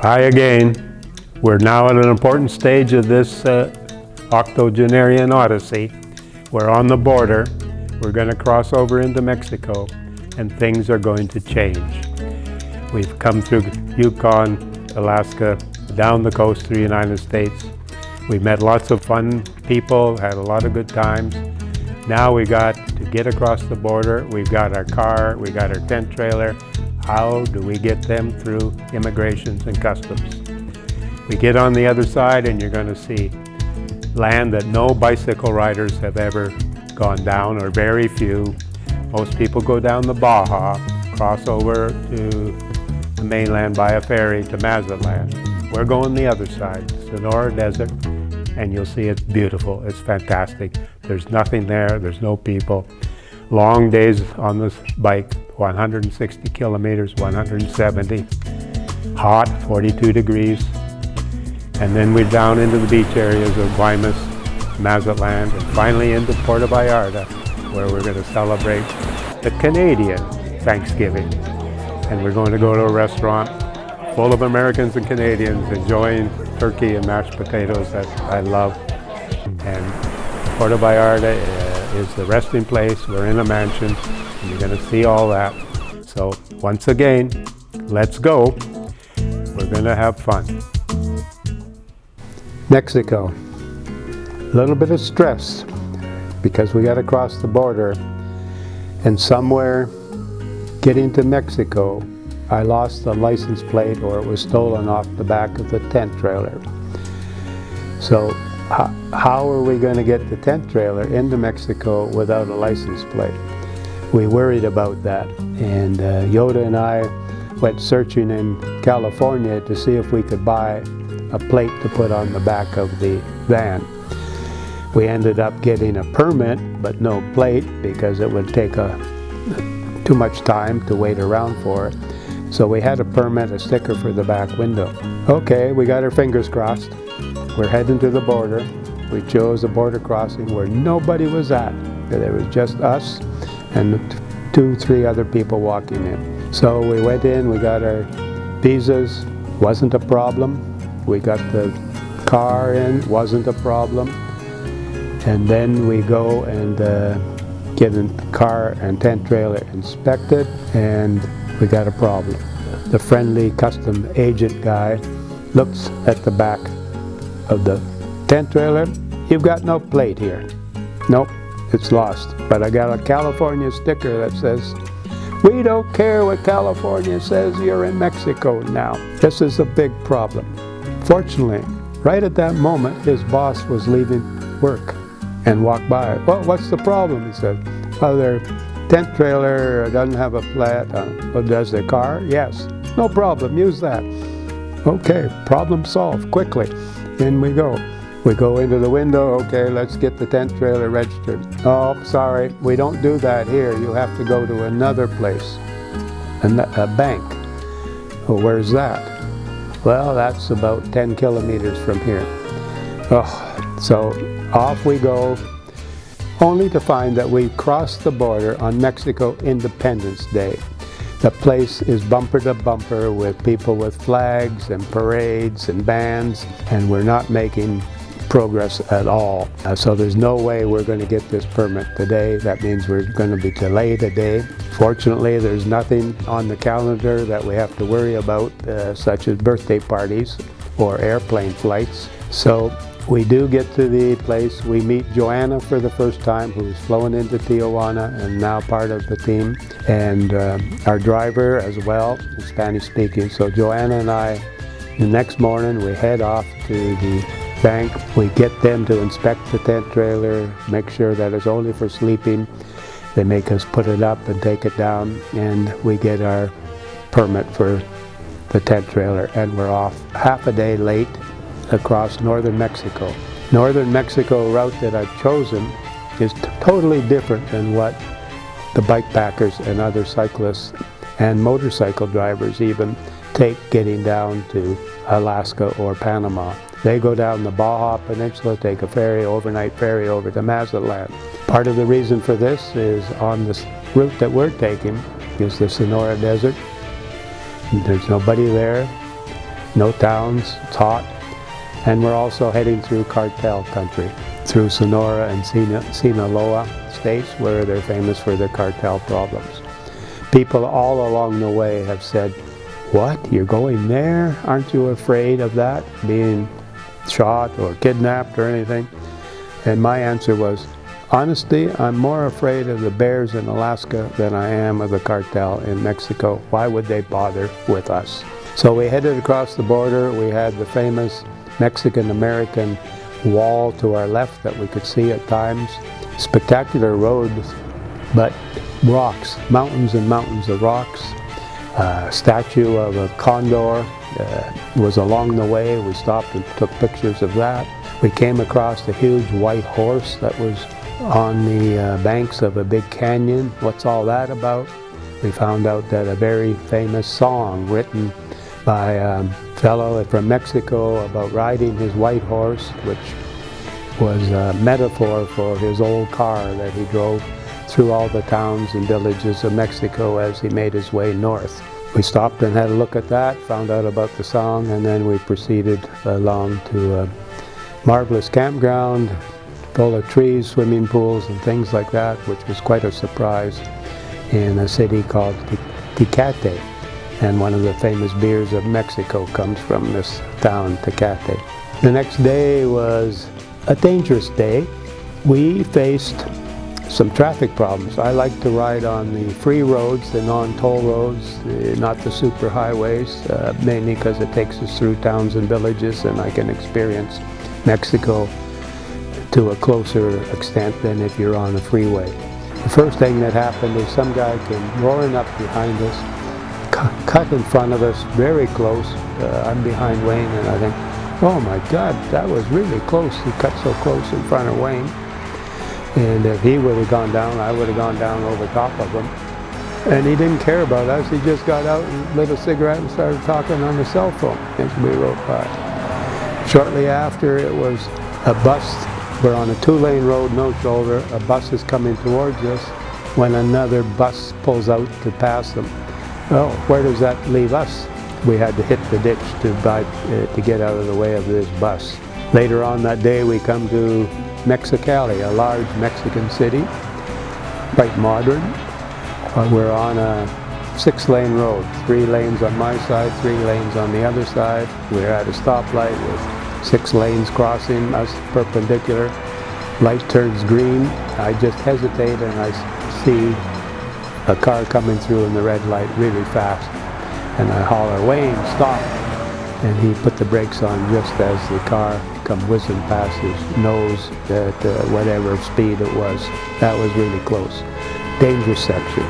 Hi again. We're now at an important stage of this Octogenarian Odyssey. We're on the border. We're going to cross over into Mexico, and things are going to change. We've come through Yukon, Alaska, down the coast to the United States. We met lots of fun people, had a lot of good times. Now we got to get across the border. We've got our car, we got our tent trailer. How do we get them through immigrations and customs? We get on the other side and you're going to see land that no bicycle riders have ever gone down, or very few. Most people go down the Baja, cross over to the mainland by a ferry to Mazatlán. We're going the other side, Sonoran Desert, and you'll see it's beautiful, it's fantastic. There's nothing there, there's no people. Long days on this bike, 160 kilometers, 170. Hot, 42 degrees. And then we're down into the beach areas of Guaymas, Mazatlán, and finally into Puerto Vallarta, where we're going to celebrate the Canadian Thanksgiving. And we're going to go to a restaurant full of Americans and Canadians enjoying turkey and mashed potatoes that I love. And Puerto Vallarta is the resting place. We're in a mansion, and you're going to see all that. So once again, let's go. We're going to have fun. Mexico. A little bit of stress because we got to cross the border, and somewhere getting to Mexico, I lost the license plate, or it was stolen off the back of the tent trailer. So how are we going to get the tent trailer into Mexico without a license plate? We worried about that, and Yoda and I went searching in California to see if we could buy a plate to put on the back of the van. We ended up getting a permit but no plate because it would take too much time to wait around for it. So we had a permit, a sticker for the back window. Okay, we got our fingers crossed. We're heading to the border. We chose a border crossing where nobody was at. There was just us and 2-3 other people walking in. So we went in, we got our visas, wasn't a problem. We got the car in, wasn't a problem. And then we go and get a car and tent trailer inspected, and we got a problem. The friendly custom agent guy looks at the back of the tent trailer. You've got no plate here. Nope, it's lost. But I got a California sticker that says, "We don't care what California says, you're in Mexico now." This is a big problem. Fortunately, right at that moment, his boss was leaving work and walked by. "Well, what's the problem?" he said. "Well, their tent trailer doesn't have a plate." "Well, does their car?" "Yes." "No problem, use that." Okay, problem solved, quickly. In we go. We go into the window. Okay, let's get the tent trailer registered. "Oh, sorry, we don't do that here. You have to go to another place, a bank." "Well, where's that?" "Well, that's about 10 kilometers from here." Oh, so off we go, only to find that we crossed the border on Mexico Independence Day. The place is bumper to bumper with people with flags and parades and bands, and we're not making progress at all. So there's no way we're going to get this permit today. That means we're going to be delayed a day. Fortunately, there's nothing on the calendar that we have to worry about, such as birthday parties or airplane flights. So we do get to the place. We meet Joanna for the first time, who's flown into Tijuana and now part of the team, and our driver as well, Spanish speaking. So Joanna and I, the next morning, we head off to the bank. We get them to inspect the tent trailer, make sure that it's only for sleeping. They make us put it up and take it down, and we get our permit for the tent trailer, and we're off half a day late across northern Mexico. Northern Mexico route that I've chosen is totally different than what the bike packers and other cyclists and motorcycle drivers even take getting down to Alaska or Panama. They go down the Baja Peninsula, take a ferry, overnight ferry over to Mazatlán. Part of the reason for this is on this route that we're taking is the Sonoran Desert. There's nobody there. no towns, it's hot. And we're also heading through Cartel country, through Sonora and Sinaloa states, where they're famous for their cartel problems. People all along the way have said, "What, you're going there? Aren't you afraid of that, being shot or kidnapped or anything?" And my answer was, honestly, I'm more afraid of the bears in Alaska than I am of the cartel in Mexico. Why would they bother with us? So we headed across the border. We had the famous Mexican-American wall to our left that we could see at times. Spectacular roads, but rocks, mountains and mountains of rocks. A statue of a condor was along the way. We stopped and took pictures of that. We came across a huge white horse that was on the banks of a big canyon. What's all that about? We found out that a very famous song written by a fellow from Mexico about riding his white horse, which was a metaphor for his old car that he drove through all the towns and villages of Mexico as he made his way north. We stopped and had a look at that, found out about the song, and then we proceeded along to a marvelous campground full of trees, swimming pools, and things like that, which was quite a surprise, in a city called Tecate. And one of the famous beers of Mexico comes from this town, Tecate. The next day was a dangerous day. We faced some traffic problems. I like to ride on the free roads, the non-toll roads, not the super highways, mainly because it takes us through towns and villages, and I can experience Mexico to a closer extent than if you're on a freeway. The first thing that happened is some guy came roaring up behind us, cut in front of us, very close. I'm behind Wayne, and I think, oh my God, that was really close. He cut so close in front of Wayne. And if he would have gone down, I would have gone down over top of him. And he didn't care about us. He just got out and lit a cigarette and started talking on the cell phone as we rode by. Shortly after, it was a bus. We're on a two-lane road, no shoulder. A bus is coming towards us when another bus pulls out to pass them. Well, where does that leave us? We had to hit the ditch to get out of the way of this bus. Later on that day, we come to Mexicali, a large Mexican city, quite modern. We're on a 6-lane road, 3 lanes on my side, 3 lanes on the other side. We're at a stoplight with 6 lanes crossing us perpendicular. Light turns green. I just hesitate and I see a car coming through in the red light really fast. And I holler, "Wayne, stop!" And he put the brakes on just as the car come whizzing past his nose at whatever speed it was. That was really close. Dangerous section.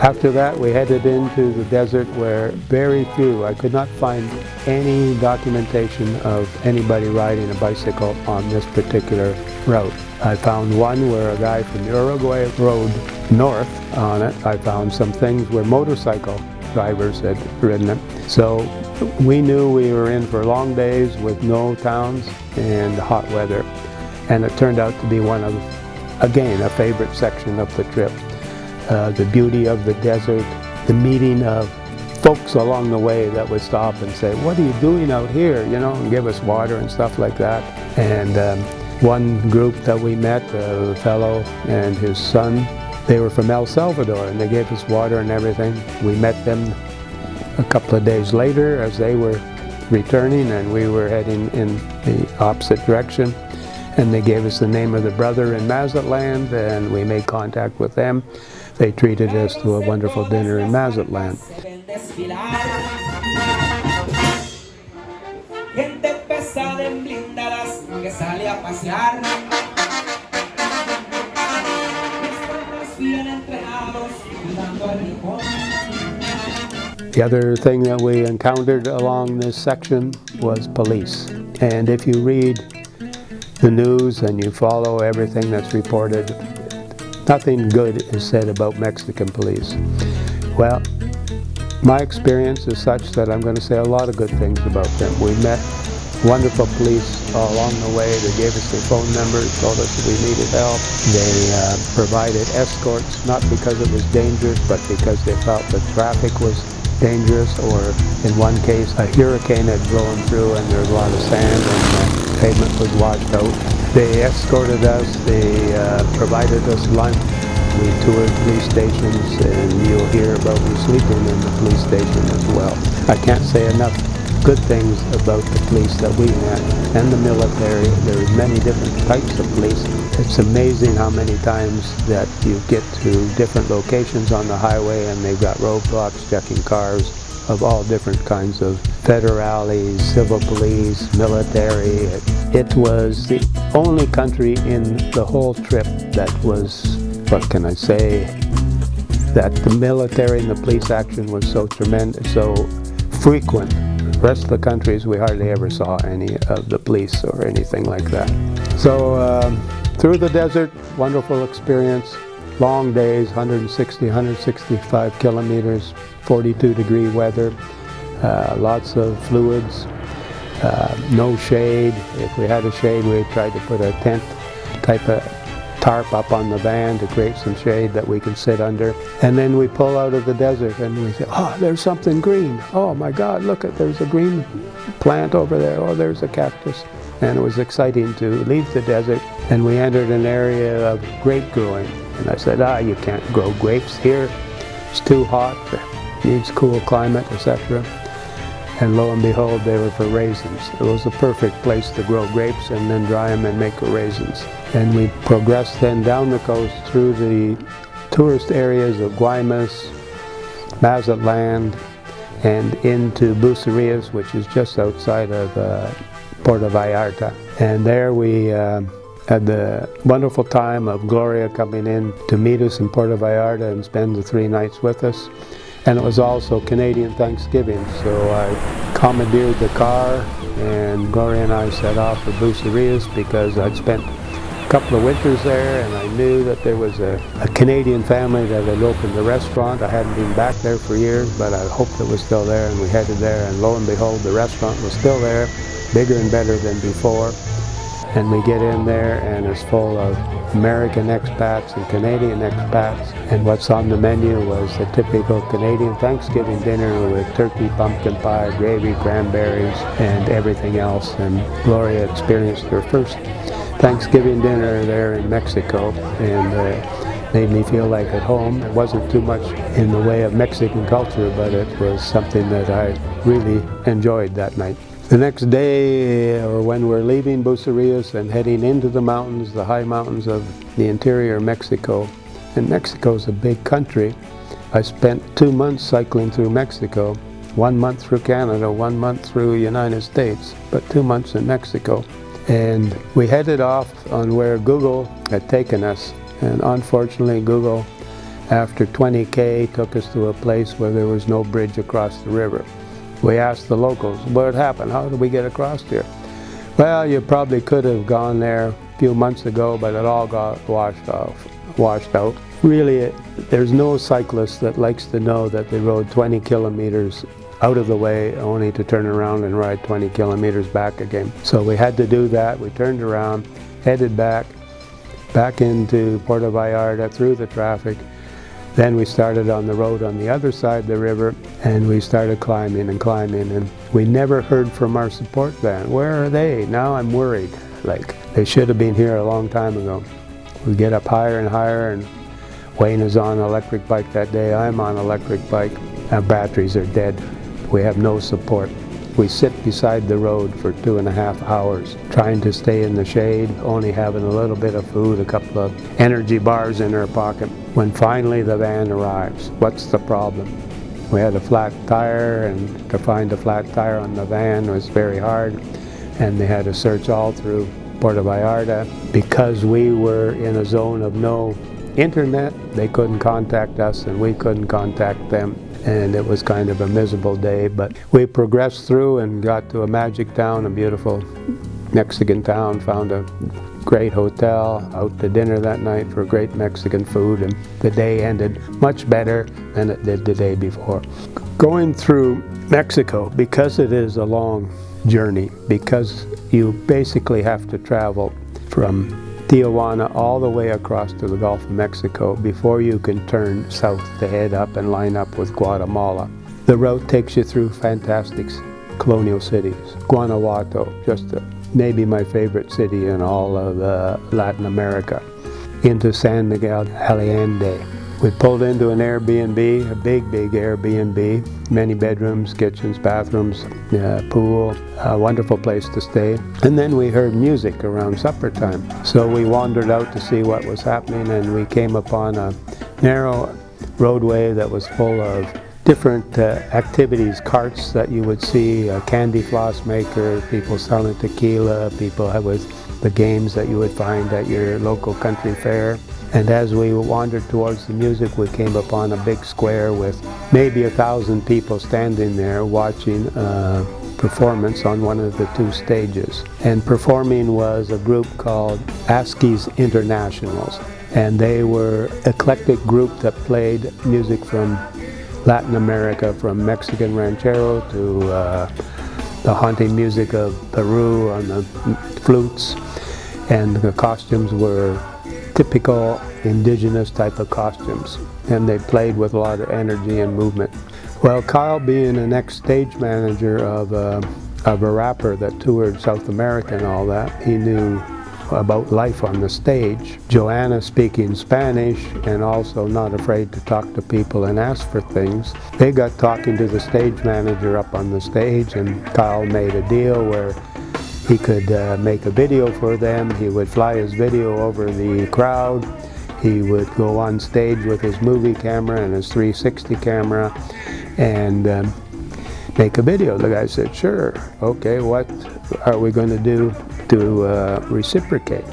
After that, we headed into the desert where very few, I could not find any documentation of anybody riding a bicycle on this particular route. I found one where a guy from Uruguay rode north on it. I found some things where motorcycle drivers had ridden it. So we knew we were in for long days with no towns and hot weather. And it turned out to be one of, again, a favorite section of the trip. The beauty of the desert, the meeting of folks along the way that would stop and say, "What are you doing out here?" You know, and give us water and stuff like that. And one group that we met, a fellow and his son, they were from El Salvador, and they gave us water and everything. We met them a couple of days later as they were returning, and we were heading in the opposite direction. And they gave us the name of the brother in Mazatlán, and we made contact with them. They treated us to a wonderful dinner in Mazatlán. The other thing that we encountered along this section was police. And if you read the news and you follow everything that's reported, nothing good is said about Mexican police. Well, my experience is such that I'm going to say a lot of good things about them. We met wonderful police along the way. They gave us their phone numbers, told us if we needed help. They provided escorts, not because it was dangerous, but because they felt the traffic was dangerous, or in one case a hurricane had blown through and there was a lot of sand and the pavement was washed out. They escorted us, they provided us lunch. We toured police stations, and you'll hear about me sleeping in the police station as well. I can't say enough good things about the police that we had and the military. There's many different types of police. It's amazing how many times that you get to different locations on the highway and they've got roadblocks checking cars of all different kinds of federales, civil police, military. It was the only country in the whole trip that was, what can I say, that the military and the police action was so tremendous, so frequent. The rest of the countries, we hardly ever saw any of the police or anything like that. So through the desert, wonderful experience, long days, 160, 165 kilometers, 42-degree weather, lots of fluids, no shade. If we had a shade, we tried to put a tent type of tarp up on the van to create some shade that we can sit under. And then we pull out of the desert and we say, oh, there's something green. Oh my God, look, there's a green plant over there. Oh, there's a cactus. And it was exciting to leave the desert, and we entered an area of grape growing. And I said, you can't grow grapes here. It's too hot, it needs cool climate, etc. And lo and behold, they were for raisins. It was the perfect place to grow grapes and then dry them and make raisins. And we progressed then down the coast through the tourist areas of Guaymas, Mazatlán, and into Bucerias, which is just outside of Puerto Vallarta. And there we had the wonderful time of Gloria coming in to meet us in Puerto Vallarta and spend the 3 nights with us. And it was also Canadian Thanksgiving, so I commandeered the car and Gloria and I set off for Bucerias because I'd spent a couple of winters there and I knew that there was a Canadian family that had opened a restaurant. I hadn't been back there for years, but I hoped it was still there, and we headed there, and lo and behold, the restaurant was still there, bigger and better than before. And we get in there and it's full of American expats and Canadian expats, and what's on the menu was the typical Canadian Thanksgiving dinner with turkey, pumpkin pie, gravy, cranberries, and everything else. And Gloria experienced her first Thanksgiving dinner there in Mexico, and made me feel like at home. It wasn't too much in the way of Mexican culture, but it was something that I really enjoyed that night. The next day, or when we're leaving Bucerias and heading into the mountains, the high mountains of the interior Mexico, and Mexico's a big country. I spent 2 months cycling through Mexico, 1 month through Canada, 1 month through the United States, but 2 months in Mexico. And we headed off on where Google had taken us, and unfortunately Google, after 20K, took us to a place where there was no bridge across the river. We asked the locals, what happened? How did we get across here? Well, you probably could have gone there a few months ago, but it all got washed out. Really, there's no cyclist that likes to know that they rode 20 kilometers out of the way only to turn around and ride 20 kilometers back again. So we had to do that. We turned around, headed back into Puerto Vallarta through the traffic. Then we started on the road on the other side of the river, and we started climbing and climbing, and we never heard from our support van. Where are they? Now I'm worried. Like, they should have been here a long time ago. We get up higher and higher, and Wayne is on an electric bike that day. I'm on an electric bike. Our batteries are dead. We have no support. We sit beside the road for 2.5 hours, trying to stay in the shade, only having a little bit of food, a couple of energy bars in our pocket. When finally the van arrives, what's the problem? We had a flat tire, and to find a flat tire on the van was very hard, and they had to search all through Puerto Vallarta. Because we were in a zone of no internet, they couldn't contact us and we couldn't contact them. And it was kind of a miserable day, but we progressed through and got to a magic town, a beautiful Mexican town, found a great hotel, out to dinner that night for great Mexican food, and the day ended much better than it did the day before. Going through Mexico, because it is a long journey, because you basically have to travel from Tijuana all the way across to the Gulf of Mexico before you can turn south to head up and line up with Guatemala. The route takes you through fantastic colonial cities. Guanajuato, just maybe my favorite city in all of Latin America. Into San Miguel Allende. We pulled into an Airbnb, a big Airbnb, many bedrooms, kitchens, bathrooms, pool, a wonderful place to stay. And then we heard music around supper time. So we wandered out to see what was happening, and we came upon a narrow roadway that was full of different activities, carts that you would see, a candy floss maker, people selling tequila, people with the games that you would find at your local country fair. And as we wandered towards the music, we came upon a big square with maybe 1,000 people standing there watching a performance on one of the two stages. And performing was a group called Askies Internationals. And they were an eclectic group that played music from Latin America, from Mexican ranchero to the haunting music of Peru on the flutes. And the costumes were typical indigenous type of costumes, and they played with a lot of energy and movement. Well, Kyle, being an ex-stage manager of a rapper that toured South America and all that, he knew about life on the stage. Joanna, speaking Spanish and also not afraid to talk to people and ask for things, they got talking to the stage manager up on the stage, and Kyle made a deal where he could make a video for them. He would fly his video over the crowd. He would go on stage with his movie camera and his 360 camera and make a video. The guy said, sure, okay, what are we going to do to reciprocate?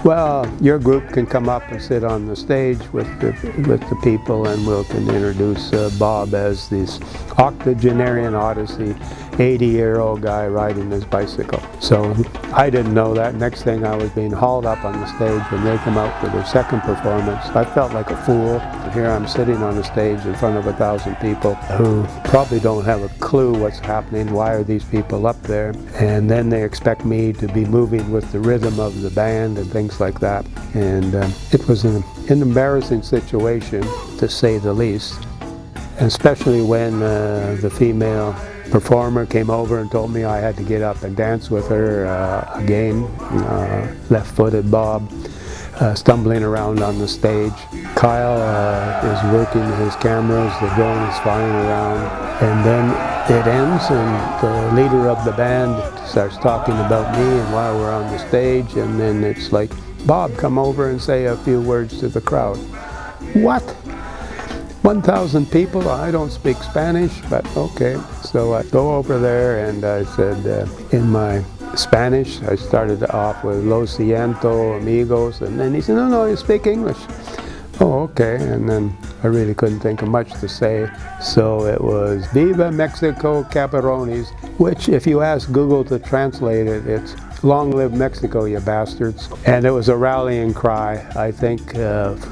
Well, your group can come up and sit on the stage with the people, and we can introduce Bob as this Octogenarian Odyssey, 80-year-old guy riding his bicycle. So I didn't know that. Next thing, I was being hauled up on the stage when they come out for their second performance. I felt like a fool. Here I'm sitting on the stage in front of 1,000 people who probably don't have a clue what's happening. Why are these people up there? And then they expect me to be moving with the rhythm of the band and things like that. And it was an embarrassing situation, to say the least, especially when the female performer came over and told me I had to get up and dance with her again. Left-footed Bob stumbling around on the stage. Kyle is working his cameras, the drone is flying around, and then it ends and the leader of the band starts talking about me and why we're on the stage, and then it's like, Bob, come over and say a few words to the crowd. What? 1,000 people? I don't speak Spanish, but okay. So I go over there and I said, in my Spanish, I started off with Lo siento, amigos, and then he said, no, you speak English. Oh, okay, and then I really couldn't think of much to say. So it was Viva Mexico Caperones, which if you ask Google to translate it, it's long live Mexico, you bastards. And it was a rallying cry, I think,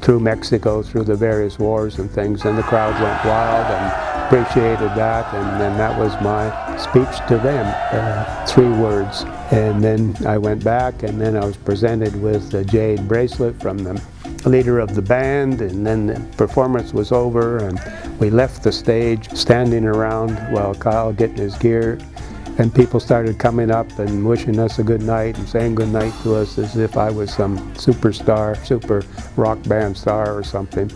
through Mexico, through the various wars and things, and the crowd went wild and appreciated that, and then that was my speech to them, 3 words. And then I went back, and then I was presented with a jade bracelet from the leader of the band, and then the performance was over, and we left the stage, standing around while Kyle getting his gear, and people started coming up and wishing us a good night and saying good night to us as if I was some superstar, super rock band star or something.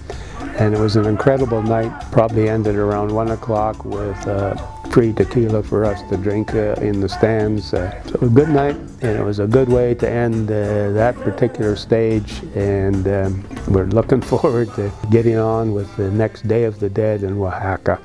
And it was an incredible night. Probably ended around 1 o'clock with free tequila for us to drink in the stands. So a good night, and it was a good way to end that particular stage. And we're looking forward to getting on with the next Day of the Dead in Oaxaca.